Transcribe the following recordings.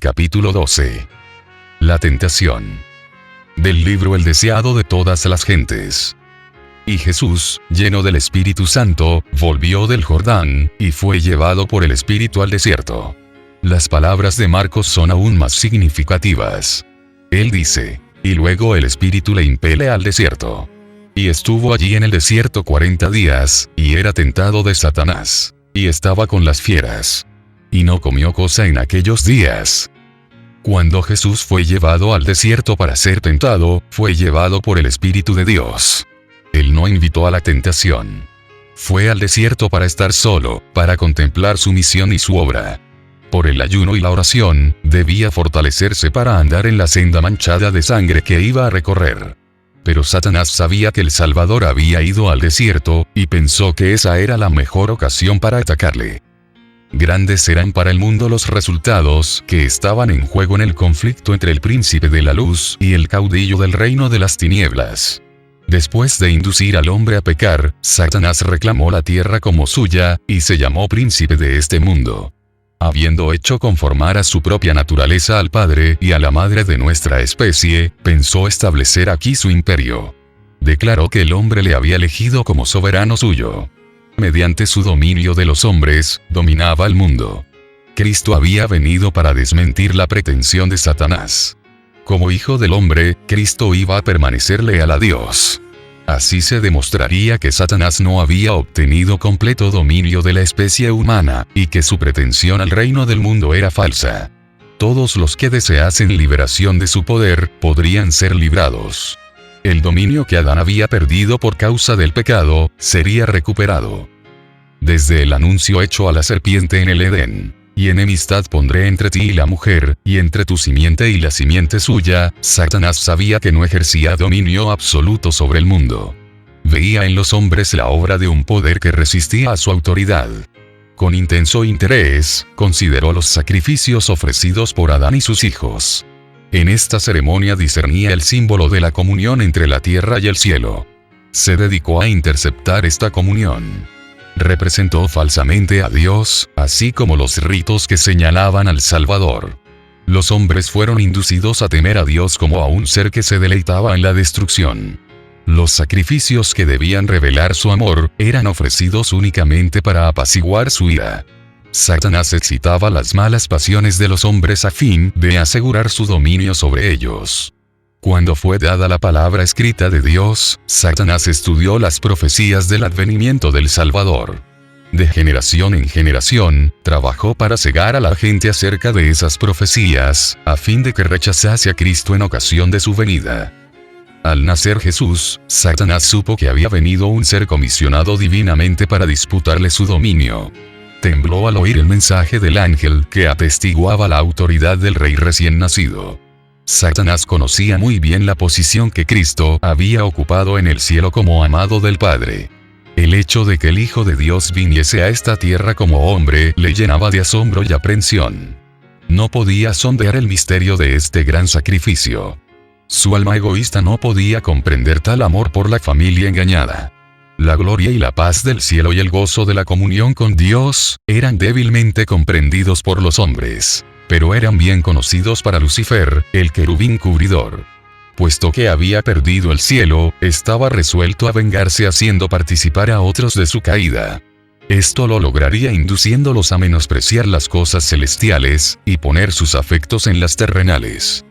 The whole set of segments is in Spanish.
Capítulo 12. La tentación. Del libro El deseado de todas las gentes. Y Jesús, lleno del Espíritu Santo, volvió del Jordán, y fue llevado por el Espíritu al desierto. Las palabras de Marcos son aún más significativas. Él dice, y luego el Espíritu le impele al desierto. Y estuvo allí en el desierto 40 días, y era tentado de Satanás. Y estaba con las fieras. Y no comió cosa en aquellos días. Cuando Jesús fue llevado al desierto para ser tentado, fue llevado por el Espíritu de Dios. Él no invitó a la tentación. Fue al desierto para estar solo, para contemplar su misión y su obra. Por el ayuno y la oración, debía fortalecerse para andar en la senda manchada de sangre que iba a recorrer. Pero Satanás sabía que el Salvador había ido al desierto, y pensó que esa era la mejor ocasión para atacarle. Grandes eran para el mundo los resultados que estaban en juego en el conflicto entre el príncipe de la luz y el caudillo del reino de las tinieblas. Después de inducir al hombre a pecar, Satanás reclamó la tierra como suya, y se llamó príncipe de este mundo. Habiendo hecho conformar a su propia naturaleza al padre y a la madre de nuestra especie, pensó establecer aquí su imperio. Declaró que el hombre le había elegido como soberano suyo. Mediante su dominio de los hombres, dominaba el mundo. Cristo había venido para desmentir la pretensión de Satanás. Como hijo del hombre, Cristo iba a permanecer leal a Dios. Así se demostraría que Satanás no había obtenido completo dominio de la especie humana, y que su pretensión al reino del mundo era falsa. Todos los que deseasen liberación de su poder, podrían ser librados. El dominio que Adán había perdido por causa del pecado, sería recuperado. Desde el anuncio hecho a la serpiente en el Edén, y enemistad pondré entre ti y la mujer, y entre tu simiente y la simiente suya, Satanás sabía que no ejercía dominio absoluto sobre el mundo. Veía en los hombres la obra de un poder que resistía a su autoridad. Con intenso interés, consideró los sacrificios ofrecidos por Adán y sus hijos. En esta ceremonia discernía el símbolo de la comunión entre la tierra y el cielo. Se dedicó a interceptar esta comunión. Representó falsamente a Dios, así como los ritos que señalaban al Salvador. Los hombres fueron inducidos a temer a Dios como a un ser que se deleitaba en la destrucción. Los sacrificios que debían revelar su amor, eran ofrecidos únicamente para apaciguar su ira. Satanás excitaba las malas pasiones de los hombres a fin de asegurar su dominio sobre ellos. Cuando fue dada la palabra escrita de Dios, Satanás estudió las profecías del advenimiento del Salvador. De generación en generación, trabajó para cegar a la gente acerca de esas profecías, a fin de que rechazase a Cristo en ocasión de su venida. Al nacer Jesús, Satanás supo que había venido un ser comisionado divinamente para disputarle su dominio. Tembló al oír el mensaje del ángel que atestiguaba la autoridad del rey recién nacido. Satanás conocía muy bien la posición que Cristo había ocupado en el cielo como amado del Padre. El hecho de que el Hijo de Dios viniese a esta tierra como hombre le llenaba de asombro y aprensión. No podía sondear el misterio de este gran sacrificio. Su alma egoísta no podía comprender tal amor por la familia engañada. La gloria y la paz del cielo y el gozo de la comunión con Dios, eran débilmente comprendidos por los hombres, pero eran bien conocidos para Lucifer, el querubín cubridor. Puesto que había perdido el cielo, estaba resuelto a vengarse haciendo participar a otros de su caída. Esto lo lograría induciéndolos a menospreciar las cosas celestiales, y poner sus afectos en las terrenales.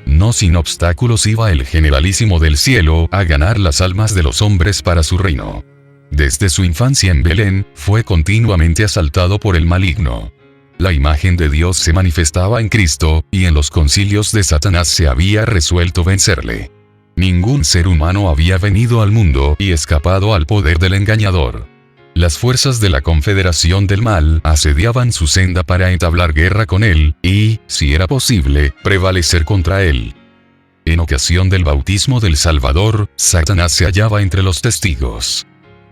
No sin obstáculos iba el generalísimo del cielo a ganar las almas de los hombres para su reino. Desde su infancia en Belén, fue continuamente asaltado por el maligno. La imagen de Dios se manifestaba en Cristo, y en los concilios de Satanás se había resuelto vencerle. Ningún ser humano había venido al mundo y escapado al poder del engañador. Las fuerzas de la Confederación del Mal asediaban su senda para entablar guerra con él, y, si era posible, prevalecer contra él. En ocasión del bautismo del Salvador, Satanás se hallaba entre los testigos.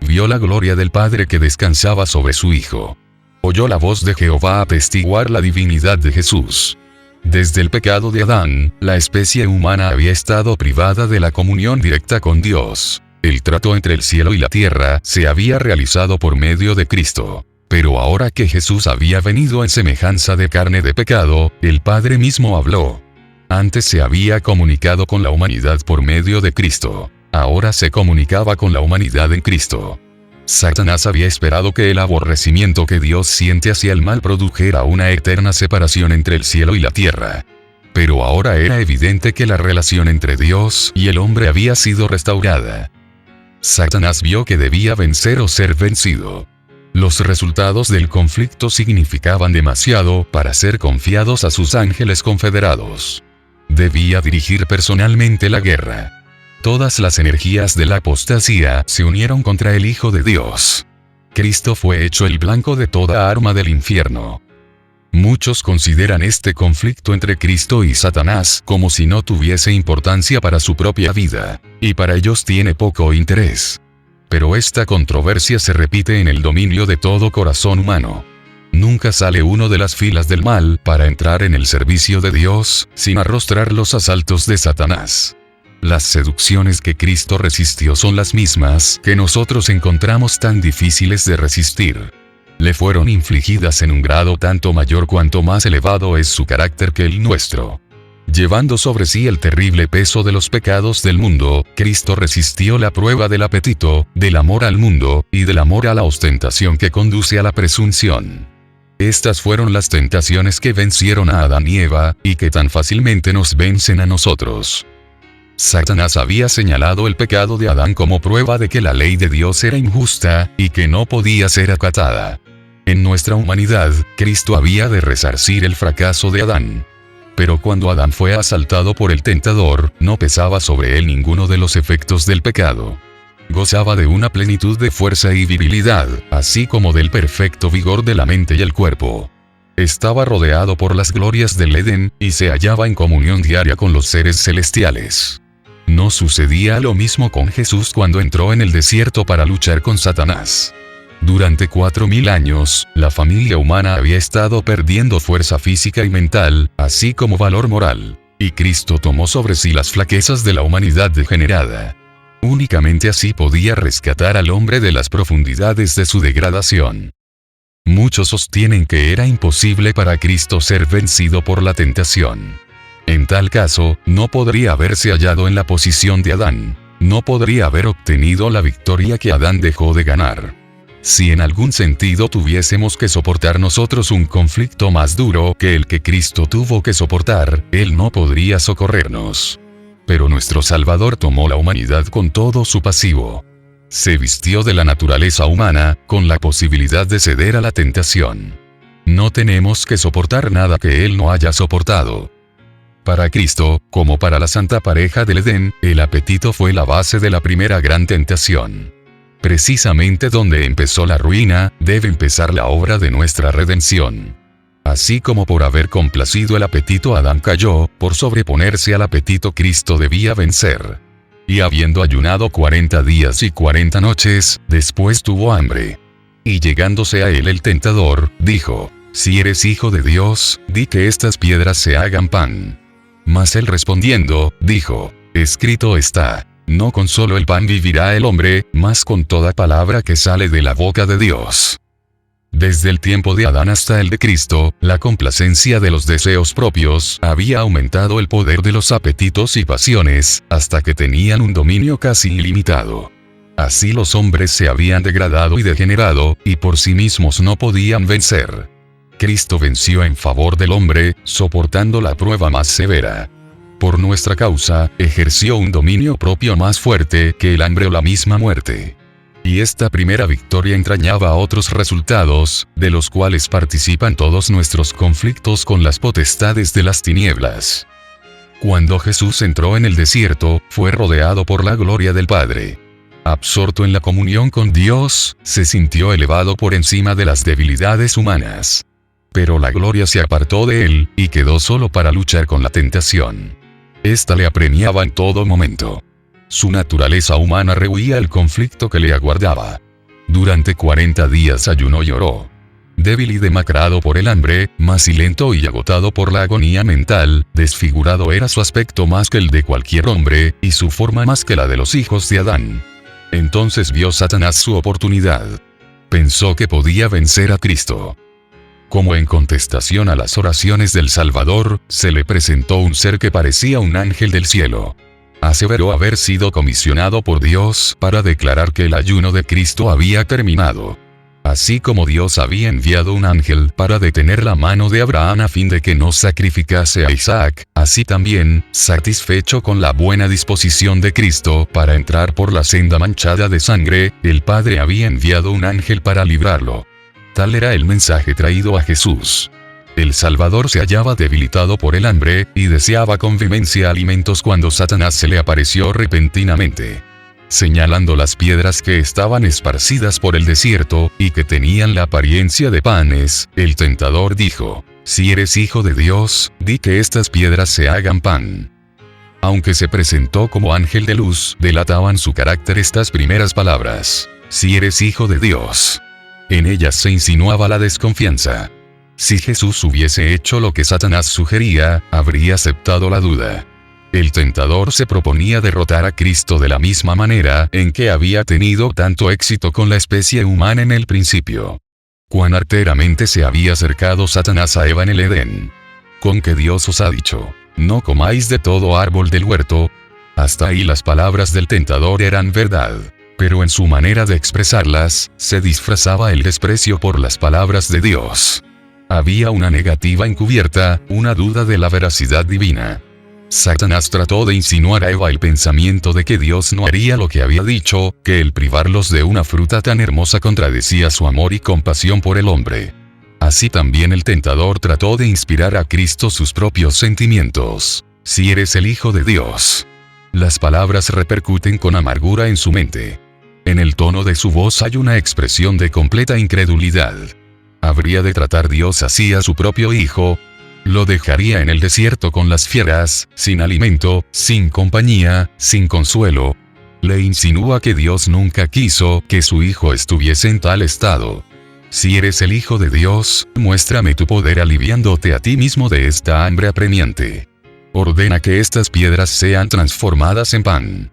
Vio la gloria del Padre que descansaba sobre su Hijo. Oyó la voz de Jehová atestiguar la divinidad de Jesús. Desde el pecado de Adán, la especie humana había estado privada de la comunión directa con Dios. El trato entre el cielo y la tierra se había realizado por medio de Cristo. Pero ahora que Jesús había venido en semejanza de carne de pecado, el Padre mismo habló. Antes se había comunicado con la humanidad por medio de Cristo. Ahora se comunicaba con la humanidad en Cristo. Satanás había esperado que el aborrecimiento que Dios siente hacia el mal produjera una eterna separación entre el cielo y la tierra. Pero ahora era evidente que la relación entre Dios y el hombre había sido restaurada. Satanás vio que debía vencer o ser vencido. Los resultados del conflicto significaban demasiado para ser confiados a sus ángeles confederados. Debía dirigir personalmente la guerra. Todas las energías de la apostasía se unieron contra el Hijo de Dios. Cristo fue hecho el blanco de toda arma del infierno. Muchos consideran este conflicto entre Cristo y Satanás como si no tuviese importancia para su propia vida, y para ellos tiene poco interés. Pero esta controversia se repite en el dominio de todo corazón humano. Nunca sale uno de las filas del mal para entrar en el servicio de Dios, sin arrostrar los asaltos de Satanás. Las seducciones que Cristo resistió son las mismas que nosotros encontramos tan difíciles de resistir. Le fueron infligidas en un grado tanto mayor cuanto más elevado es su carácter que el nuestro. Llevando sobre sí el terrible peso de los pecados del mundo, Cristo resistió la prueba del apetito, del amor al mundo, y del amor a la ostentación que conduce a la presunción. Estas fueron las tentaciones que vencieron a Adán y Eva, y que tan fácilmente nos vencen a nosotros. Satanás había señalado el pecado de Adán como prueba de que la ley de Dios era injusta, y que no podía ser acatada. En nuestra humanidad, Cristo había de resarcir el fracaso de Adán. Pero cuando Adán fue asaltado por el tentador, no pesaba sobre él ninguno de los efectos del pecado. Gozaba de una plenitud de fuerza y virilidad, así como del perfecto vigor de la mente y el cuerpo. Estaba rodeado por las glorias del Edén, y se hallaba en comunión diaria con los seres celestiales. No sucedía lo mismo con Jesús cuando entró en el desierto para luchar con Satanás. Durante 4000 años, la familia humana había estado perdiendo fuerza física y mental, así como valor moral, y Cristo tomó sobre sí las flaquezas de la humanidad degenerada. Únicamente así podía rescatar al hombre de las profundidades de su degradación. Muchos sostienen que era imposible para Cristo ser vencido por la tentación. En tal caso, no podría haberse hallado en la posición de Adán. No podría haber obtenido la victoria que Adán dejó de ganar. Si en algún sentido tuviésemos que soportar nosotros un conflicto más duro que el que Cristo tuvo que soportar, Él no podría socorrernos. Pero nuestro Salvador tomó la humanidad con todo su pasivo. Se vistió de la naturaleza humana, con la posibilidad de ceder a la tentación. No tenemos que soportar nada que Él no haya soportado. Para Cristo, como para la santa pareja del Edén, el apetito fue la base de la primera gran tentación. Precisamente donde empezó la ruina, debe empezar la obra de nuestra redención. Así como por haber complacido el apetito Adán cayó, por sobreponerse al apetito Cristo debía vencer. Y habiendo ayunado 40 días y 40 noches, después tuvo hambre. Y llegándose a él el tentador, dijo: «Si eres hijo de Dios, di que estas piedras se hagan pan». Mas él respondiendo, dijo: «Escrito está, no con solo el pan vivirá el hombre, mas con toda palabra que sale de la boca de Dios». Desde el tiempo de Adán hasta el de Cristo, la complacencia de los deseos propios había aumentado el poder de los apetitos y pasiones, hasta que tenían un dominio casi ilimitado. Así los hombres se habían degradado y degenerado, y por sí mismos no podían vencer. Cristo venció en favor del hombre, soportando la prueba más severa. Por nuestra causa, ejerció un dominio propio más fuerte que el hambre o la misma muerte. Y esta primera victoria entrañaba otros resultados, de los cuales participan todos nuestros conflictos con las potestades de las tinieblas. Cuando Jesús entró en el desierto, fue rodeado por la gloria del Padre. Absorto en la comunión con Dios, se sintió elevado por encima de las debilidades humanas. Pero la gloria se apartó de él, y quedó solo para luchar con la tentación. Esta le apremiaba en todo momento. Su naturaleza humana rehuía el conflicto que le aguardaba. Durante 40 días ayunó y oró. Débil y demacrado por el hambre, macilento y agotado por la agonía mental, desfigurado era su aspecto más que el de cualquier hombre, y su forma más que la de los hijos de Adán. Entonces vio Satanás su oportunidad. pensó que podía vencer a Cristo. Como en contestación a las oraciones del Salvador, se le presentó un ser que parecía un ángel del cielo. Aseveró haber sido comisionado por Dios para declarar que el ayuno de Cristo había terminado. Así como Dios había enviado un ángel para detener la mano de Abraham a fin de que no sacrificase a Isaac, así también, satisfecho con la buena disposición de Cristo para entrar por la senda manchada de sangre, el Padre había enviado un ángel para librarlo. Tal era el mensaje traído a Jesús. El Salvador se hallaba debilitado por el hambre, y deseaba con vehemencia alimentos cuando Satanás se le apareció repentinamente. Señalando las piedras que estaban esparcidas por el desierto, y que tenían la apariencia de panes, el tentador dijo: «Si eres hijo de Dios, di que estas piedras se hagan pan». Aunque se presentó como ángel de luz, delataban su carácter estas primeras palabras: «Si eres hijo de Dios». En ellas se insinuaba la desconfianza. Si Jesús hubiese hecho lo que Satanás sugería, habría aceptado la duda. El tentador se proponía derrotar a Cristo de la misma manera en que había tenido tanto éxito con la especie humana en el principio. Cuán arteramente se había acercado Satanás a Eva en el Edén. Con que Dios os ha dicho: «No comáis de todo árbol del huerto». Hasta ahí las palabras del tentador eran verdad. Pero en su manera de expresarlas, se disfrazaba el desprecio por las palabras de Dios. Había una negativa encubierta, una duda de la veracidad divina. Satanás trató de insinuar a Eva el pensamiento de que Dios no haría lo que había dicho, que el privarlos de una fruta tan hermosa contradecía su amor y compasión por el hombre. Así también el tentador trató de inspirar a Cristo sus propios sentimientos. «Si eres el Hijo de Dios». Las palabras repercuten con amargura en su mente. En el tono de su voz hay una expresión de completa incredulidad. ¿Habría de tratar Dios así a su propio Hijo? Lo dejaría en el desierto con las fieras, sin alimento, sin compañía, sin consuelo. Le insinúa que Dios nunca quiso que su Hijo estuviese en tal estado. «Si eres el Hijo de Dios, muéstrame tu poder aliviándote a ti mismo de esta hambre apremiante. Ordena que estas piedras sean transformadas en pan».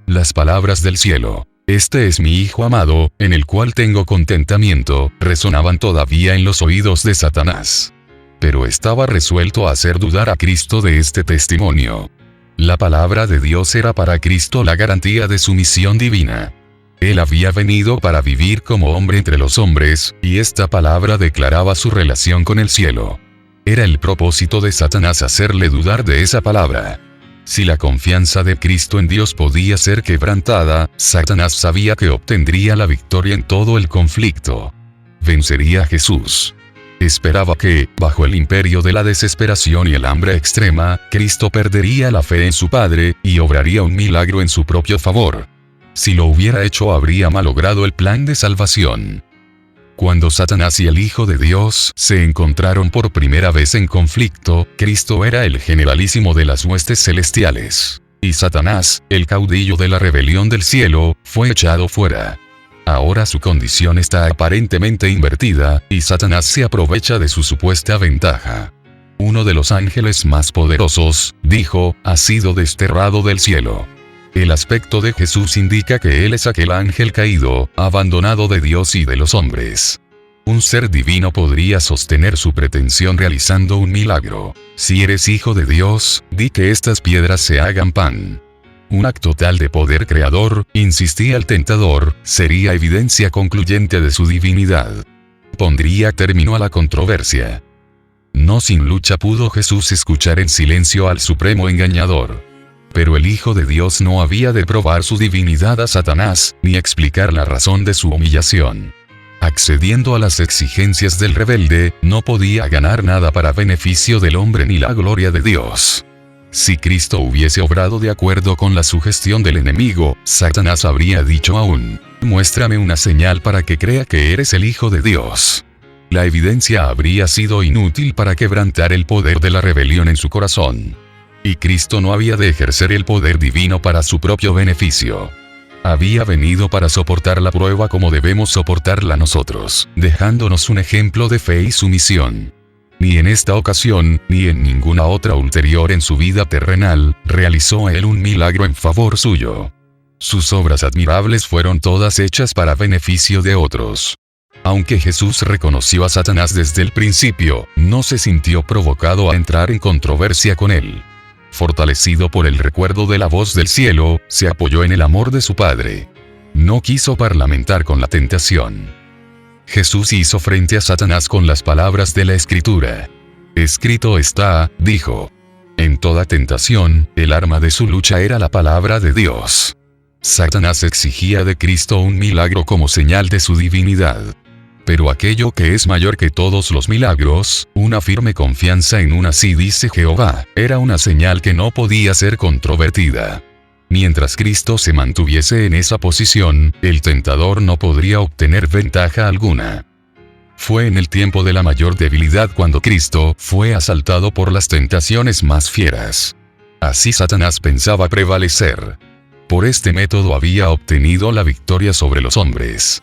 Las palabras del cielo: «Este es mi Hijo amado, en el cual tengo contentamiento», resonaban todavía en los oídos de Satanás. Pero estaba resuelto a hacer dudar a Cristo de este testimonio. La palabra de Dios era para Cristo la garantía de su misión divina. Él había venido para vivir como hombre entre los hombres, y esta palabra declaraba su relación con el cielo. Era el propósito de Satanás hacerle dudar de esa palabra. Si la confianza de Cristo en Dios podía ser quebrantada, Satanás sabía que obtendría la victoria en todo el conflicto. Vencería a Jesús. Esperaba que, bajo el imperio de la desesperación y el hambre extrema, Cristo perdería la fe en su Padre, y obraría un milagro en su propio favor. Si lo hubiera hecho, habría malogrado el plan de salvación. Cuando Satanás y el Hijo de Dios se encontraron por primera vez en conflicto, Cristo era el generalísimo de las huestes celestiales. Y Satanás, el caudillo de la rebelión del cielo, fue echado fuera. Ahora su condición está aparentemente invertida, y Satanás se aprovecha de su supuesta ventaja. Uno de los ángeles más poderosos, dijo, ha sido desterrado del cielo. El aspecto de Jesús indica que Él es aquel ángel caído, abandonado de Dios y de los hombres. Un ser divino podría sostener su pretensión realizando un milagro. Si eres hijo de Dios, di que estas piedras se hagan pan. Un acto tal de poder creador, insistía el tentador, sería evidencia concluyente de su divinidad. Pondría término a la controversia. No sin lucha pudo Jesús escuchar en silencio al supremo engañador. Pero el Hijo de Dios no había de probar su divinidad a Satanás, ni explicar la razón de su humillación. Accediendo a las exigencias del rebelde, no podía ganar nada para beneficio del hombre ni la gloria de Dios. Si Cristo hubiese obrado de acuerdo con la sugestión del enemigo, Satanás habría dicho aún, muéstrame una señal para que crea que eres el Hijo de Dios. La evidencia habría sido inútil para quebrantar el poder de la rebelión en su corazón. Y Cristo no había de ejercer el poder divino para su propio beneficio. Había venido para soportar la prueba como debemos soportarla nosotros, dejándonos un ejemplo de fe y sumisión. Ni en esta ocasión, ni en ninguna otra ulterior en su vida terrenal, realizó Él un milagro en favor suyo. Sus obras admirables fueron todas hechas para beneficio de otros. Aunque Jesús reconoció a Satanás desde el principio, no se sintió provocado a entrar en controversia con él. Fortalecido por el recuerdo de la voz del cielo, se apoyó en el amor de su Padre. No quiso parlamentar con la tentación. Jesús hizo frente a Satanás con las palabras de la Escritura. Escrito está, dijo. En toda tentación, el arma de su lucha era la palabra de Dios. Satanás exigía de Cristo un milagro como señal de su divinidad. Pero aquello que es mayor que todos los milagros, una firme confianza en un así dice Jehová, era una señal que no podía ser controvertida. Mientras Cristo se mantuviese en esa posición, el tentador no podría obtener ventaja alguna. Fue en el tiempo de la mayor debilidad cuando Cristo fue asaltado por las tentaciones más fieras. Así Satanás pensaba prevalecer. Por este método había obtenido la victoria sobre los hombres.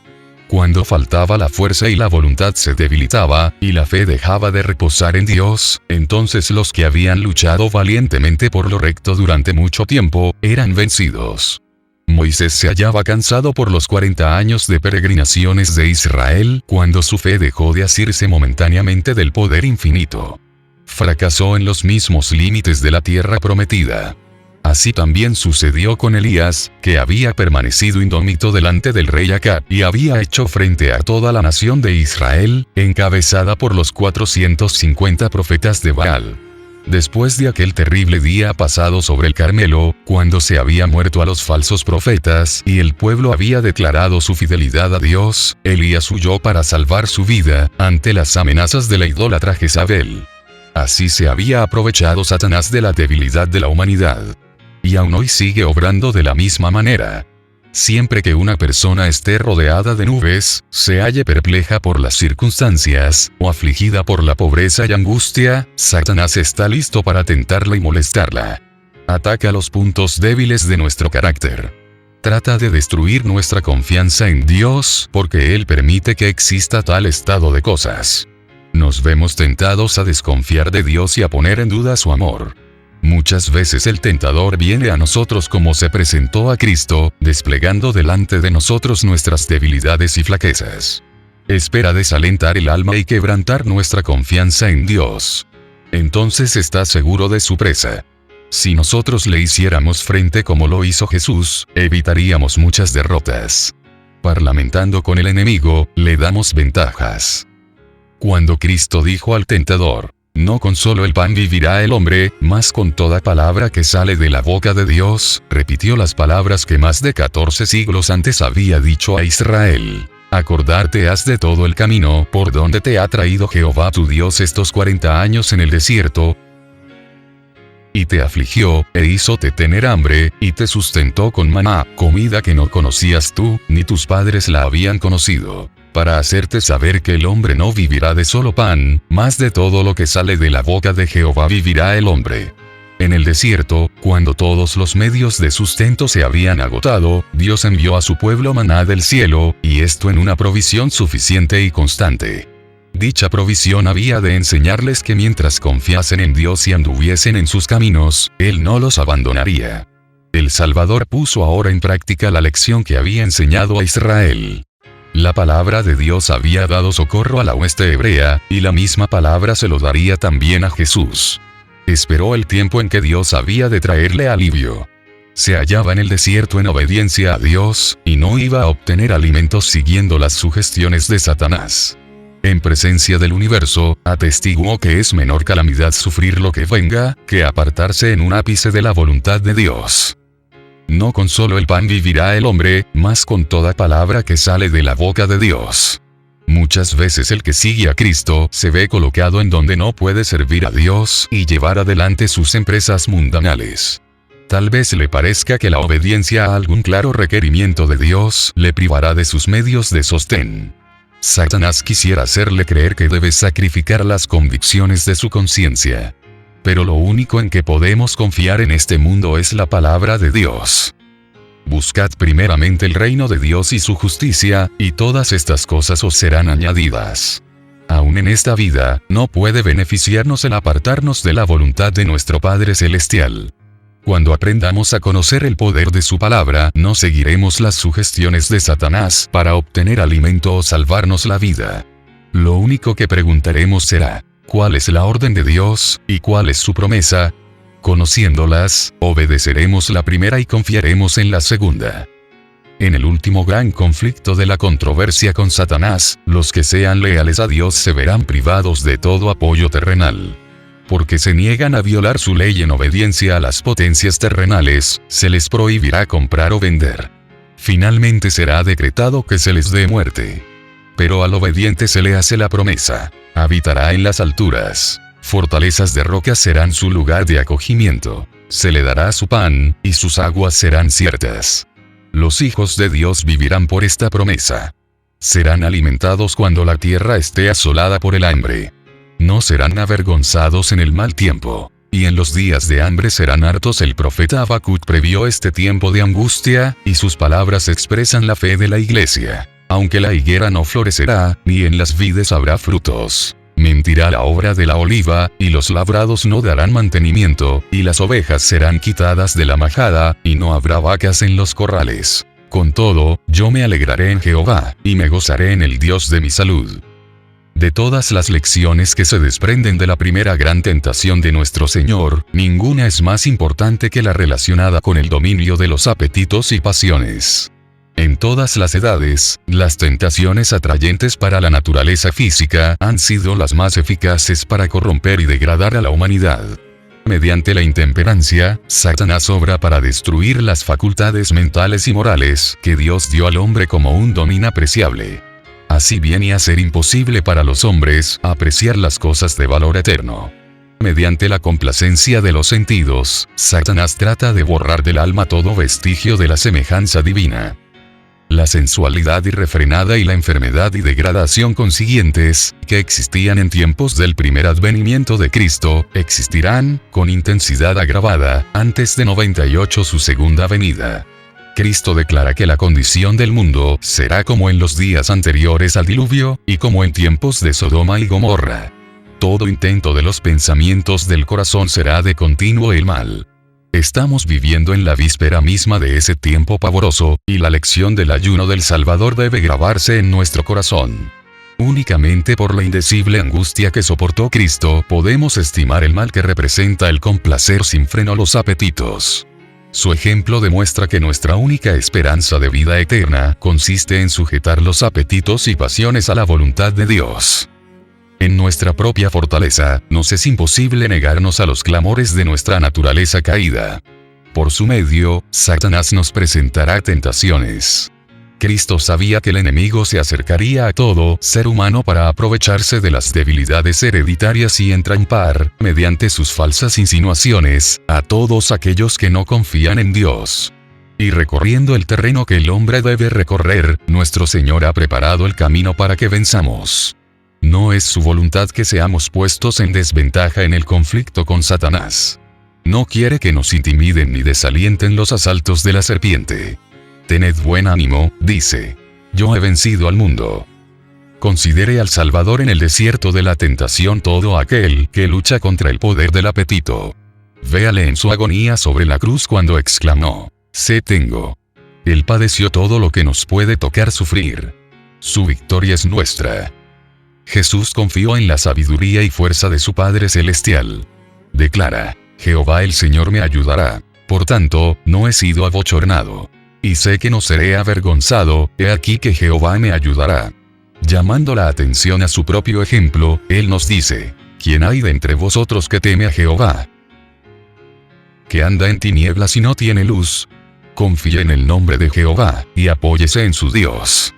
Cuando faltaba la fuerza y la voluntad se debilitaba, y la fe dejaba de reposar en Dios, entonces los que habían luchado valientemente por lo recto durante mucho tiempo, eran vencidos. Moisés se hallaba cansado por los 40 años de peregrinaciones de Israel, cuando su fe dejó de asirse momentáneamente del poder infinito. Fracasó en los mismos límites de la tierra prometida. Así también sucedió con Elías, que había permanecido indómito delante del rey Acab y había hecho frente a toda la nación de Israel, encabezada por los 450 profetas de Baal. Después de aquel terrible día pasado sobre el Carmelo, cuando se había muerto a los falsos profetas y el pueblo había declarado su fidelidad a Dios, Elías huyó para salvar su vida, ante las amenazas de la idólatra Jezabel. Así se había aprovechado Satanás de la debilidad de la humanidad. Y aún hoy sigue obrando de la misma manera. Siempre que una persona esté rodeada de nubes, se halle perpleja por las circunstancias, o afligida por la pobreza y angustia, Satanás está listo para tentarla y molestarla. Ataca los puntos débiles de nuestro carácter. Trata de destruir nuestra confianza en Dios, porque Él permite que exista tal estado de cosas. Nos vemos tentados a desconfiar de Dios y a poner en duda su amor. Muchas veces el tentador viene a nosotros como se presentó a Cristo, desplegando delante de nosotros nuestras debilidades y flaquezas. Espera desalentar el alma y quebrantar nuestra confianza en Dios. Entonces está seguro de su presa. Si nosotros le hiciéramos frente como lo hizo Jesús, evitaríamos muchas derrotas. Parlamentando con el enemigo, le damos ventajas. Cuando Cristo dijo al tentador, no con solo el pan vivirá el hombre, mas con toda palabra que sale de la boca de Dios, repitió las palabras que más de 14 siglos antes había dicho a Israel. Acordarte has de todo el camino por donde te ha traído Jehová tu Dios estos 40 años en el desierto, y te afligió, e hízote tener hambre, y te sustentó con maná, comida que no conocías tú, ni tus padres la habían conocido, para hacerte saber que el hombre no vivirá de solo pan, mas de todo lo que sale de la boca de Jehová vivirá el hombre. En el desierto, cuando todos los medios de sustento se habían agotado, Dios envió a su pueblo maná del cielo, y esto en una provisión suficiente y constante. Dicha provisión había de enseñarles que mientras confiasen en Dios y anduviesen en sus caminos, Él no los abandonaría. El Salvador puso ahora en práctica la lección que había enseñado a Israel. La palabra de Dios había dado socorro a la hueste hebrea, y la misma palabra se lo daría también a Jesús. Esperó el tiempo en que Dios había de traerle alivio. Se hallaba en el desierto en obediencia a Dios, y no iba a obtener alimentos siguiendo las sugestiones de Satanás. En presencia del universo, atestiguó que es menor calamidad sufrir lo que venga, que apartarse en un ápice de la voluntad de Dios. No con solo el pan vivirá el hombre, mas con toda palabra que sale de la boca de Dios. Muchas veces el que sigue a Cristo se ve colocado en donde no puede servir a Dios y llevar adelante sus empresas mundanales. Tal vez le parezca que la obediencia a algún claro requerimiento de Dios le privará de sus medios de sostén. Satanás quisiera hacerle creer que debe sacrificar las convicciones de su conciencia. Pero lo único en que podemos confiar en este mundo es la palabra de Dios. Buscad primeramente el reino de Dios y su justicia, y todas estas cosas os serán añadidas. Aún en esta vida, no puede beneficiarnos el apartarnos de la voluntad de nuestro Padre Celestial. Cuando aprendamos a conocer el poder de su palabra, no seguiremos las sugestiones de Satanás para obtener alimento o salvarnos la vida. Lo único que preguntaremos será, ¿cuál es la orden de Dios, y cuál es su promesa? Conociéndolas, obedeceremos la primera y confiaremos en la segunda. En el último gran conflicto de la controversia con Satanás, los que sean leales a Dios se verán privados de todo apoyo terrenal. Porque se niegan a violar su ley en obediencia a las potencias terrenales, se les prohibirá comprar o vender. Finalmente será decretado que se les dé muerte. Pero al obediente se le hace la promesa: habitará en las alturas. Fortalezas de roca serán su lugar de acogimiento. Se le dará su pan, y sus aguas serán ciertas. Los hijos de Dios vivirán por esta promesa. Serán alimentados cuando la tierra esté asolada por el hambre. No serán avergonzados en el mal tiempo. Y en los días de hambre serán hartos. El profeta Habacuc previó este tiempo de angustia, y sus palabras expresan la fe de la iglesia. Aunque la higuera no florecerá, ni en las vides habrá frutos. Mentirá la obra de la oliva, y los labrados no darán mantenimiento, y las ovejas serán quitadas de la majada, y no habrá vacas en los corrales. Con todo, yo me alegraré en Jehová, y me gozaré en el Dios de mi salud. De todas las lecciones que se desprenden de la primera gran tentación de nuestro Señor, ninguna es más importante que la relacionada con el dominio de los apetitos y pasiones. En todas las edades, las tentaciones atrayentes para la naturaleza física han sido las más eficaces para corromper y degradar a la humanidad. Mediante la intemperancia, Satanás obra para destruir las facultades mentales y morales que Dios dio al hombre como un don inapreciable. Así viene a ser imposible para los hombres apreciar las cosas de valor eterno. Mediante la complacencia de los sentidos, Satanás trata de borrar del alma todo vestigio de la semejanza divina. La sensualidad irrefrenada y la enfermedad y degradación consiguientes, que existían en tiempos del primer advenimiento de Cristo, existirán, con intensidad agravada, antes de 98 su segunda venida. Cristo declara que la condición del mundo será como en los días anteriores al diluvio, y como en tiempos de Sodoma y Gomorra. Todo intento de los pensamientos del corazón será de continuo el mal. Estamos viviendo en la víspera misma de ese tiempo pavoroso, y la lección del ayuno del Salvador debe grabarse en nuestro corazón. Únicamente por la indecible angustia que soportó Cristo podemos estimar el mal que representa el complacer sin freno los apetitos. Su ejemplo demuestra que nuestra única esperanza de vida eterna consiste en sujetar los apetitos y pasiones a la voluntad de Dios. En nuestra propia fortaleza, nos es imposible negarnos a los clamores de nuestra naturaleza caída. Por su medio, Satanás nos presentará tentaciones. Cristo sabía que el enemigo se acercaría a todo ser humano para aprovecharse de las debilidades hereditarias y entrampar, mediante sus falsas insinuaciones, a todos aquellos que no confían en Dios. Y recorriendo el terreno que el hombre debe recorrer, nuestro Señor ha preparado el camino para que venzamos. No es su voluntad que seamos puestos en desventaja en el conflicto con Satanás. No quiere que nos intimiden ni desalienten los asaltos de la serpiente. Tened buen ánimo, dice. Yo he vencido al mundo. Considere al Salvador en el desierto de la tentación todo aquel que lucha contra el poder del apetito. Véale en su agonía sobre la cruz cuando exclamó: «Sé tengo». Él padeció todo lo que nos puede tocar sufrir. Su victoria es nuestra. Jesús confió en la sabiduría y fuerza de su Padre Celestial. Declara: «Jehová el Señor me ayudará. Por tanto, no he sido abochornado. Y sé que no seré avergonzado, he aquí que Jehová me ayudará». Llamando la atención a su propio ejemplo, Él nos dice: «¿Quién hay de entre vosotros que teme a Jehová? Que anda en tinieblas y no tiene luz? Confíe en el nombre de Jehová, y apóyese en su Dios».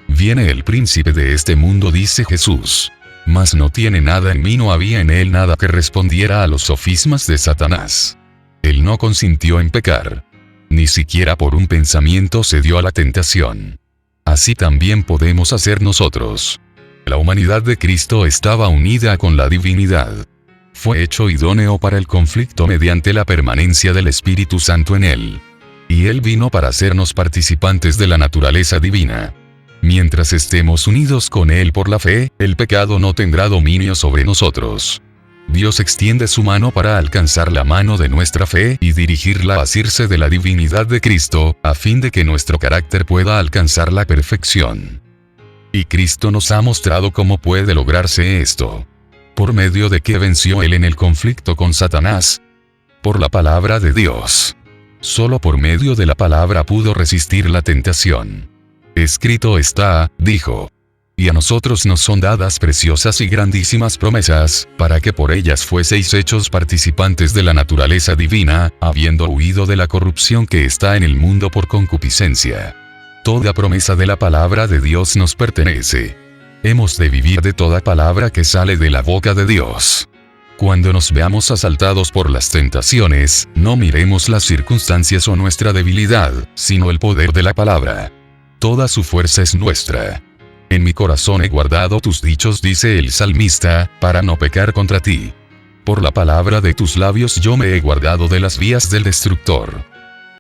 Viene el príncipe de este mundo, dice Jesús. Mas no tiene nada en mí, no había en él nada que respondiera a los sofismas de Satanás. Él no consintió en pecar. Ni siquiera por un pensamiento cedió a la tentación. Así también podemos hacer nosotros. La humanidad de Cristo estaba unida con la divinidad. Fue hecho idóneo para el conflicto mediante la permanencia del Espíritu Santo en él. Y él vino para hacernos participantes de la naturaleza divina. Mientras estemos unidos con Él por la fe, el pecado no tendrá dominio sobre nosotros. Dios extiende su mano para alcanzar la mano de nuestra fe y dirigirla a asirse de la divinidad de Cristo, a fin de que nuestro carácter pueda alcanzar la perfección. Y Cristo nos ha mostrado cómo puede lograrse esto. ¿Por medio de qué venció Él en el conflicto con Satanás? Por la palabra de Dios. Solo por medio de la palabra pudo resistir la tentación. Escrito está, dijo. Y a nosotros nos son dadas preciosas y grandísimas promesas, para que por ellas fueseis hechos participantes de la naturaleza divina, habiendo huido de la corrupción que está en el mundo por concupiscencia. Toda promesa de la palabra de Dios nos pertenece. Hemos de vivir de toda palabra que sale de la boca de Dios. Cuando nos veamos asaltados por las tentaciones, no miremos las circunstancias o nuestra debilidad, sino el poder de la palabra. Toda su fuerza es nuestra. En mi corazón he guardado tus dichos, dice el salmista, para no pecar contra ti. Por la palabra de tus labios yo me he guardado de las vías del destructor.